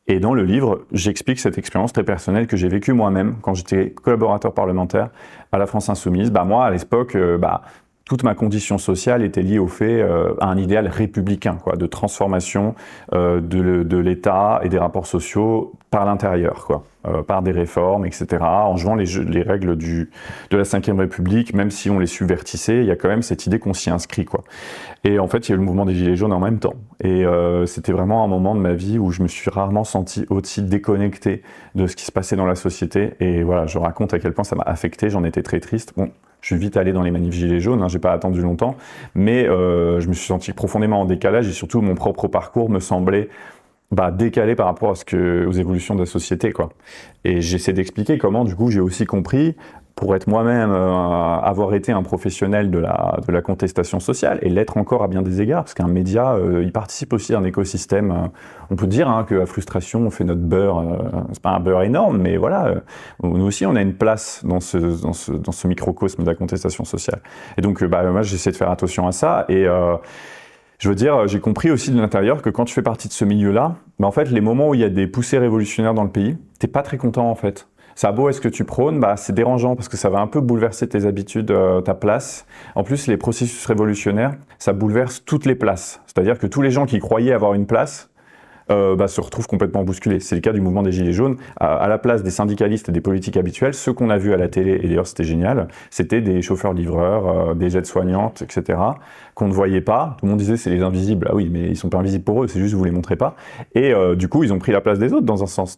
Et dans le livre, j'explique cette expérience très personnelle que j'ai vécue moi-même quand j'étais collaborateur parlementaire à la France Insoumise. Moi, à l'époque, toute ma condition sociale était liée au fait à un idéal républicain, quoi, de transformation de l'État et des rapports sociaux par l'intérieur, quoi, par des réformes, etc. En jouant les règles de la Ve République, même si on les subvertissait, il y a quand même cette idée qu'on s'y inscrit, quoi. Et en fait, il y a eu le mouvement des Gilets jaunes en même temps. Et c'était vraiment un moment de ma vie où je me suis rarement senti aussi déconnecté de ce qui se passait dans la société. Et voilà, je raconte à quel point ça m'a affecté, j'en étais très triste. Bon, je suis vite allé dans les manifs Gilets jaunes, j'ai pas attendu longtemps, mais je me suis senti profondément en décalage et surtout mon propre parcours me semblait décalé par rapport aux évolutions de la société, quoi. Et j'essaie d'expliquer comment, du coup, j'ai aussi compris, pour être moi-même, avoir été un professionnel de la contestation sociale, et l'être encore à bien des égards, parce qu'un média, il participe aussi à un écosystème. On peut dire que la frustration, on fait notre beurre, c'est pas un beurre énorme, mais voilà, nous aussi, on a une place dans ce microcosme de la contestation sociale. Et donc, moi, j'essaie de faire attention à ça, et je veux dire, j'ai compris aussi de l'intérieur que quand tu fais partie de ce milieu-là, en fait, les moments où il y a des poussées révolutionnaires dans le pays, t'es pas très content en fait. Ça a beau est-ce que tu prônes, c'est dérangeant parce que ça va un peu bouleverser tes habitudes, ta place. En plus, les processus révolutionnaires, ça bouleverse toutes les places. C'est-à-dire que tous les gens qui croyaient avoir une place, se retrouvent complètement bousculés. C'est le cas du mouvement des Gilets jaunes. À la place des syndicalistes et des politiques habituels, ceux qu'on a vus à la télé, et d'ailleurs c'était génial, c'était des chauffeurs-livreurs, des aides-soignantes, etc., qu'on ne voyait pas. Tout le monde disait c'est les invisibles. Ah oui, mais ils sont pas invisibles pour eux, c'est juste que vous les montrez pas. Et du coup, ils ont pris la place des autres dans un sens.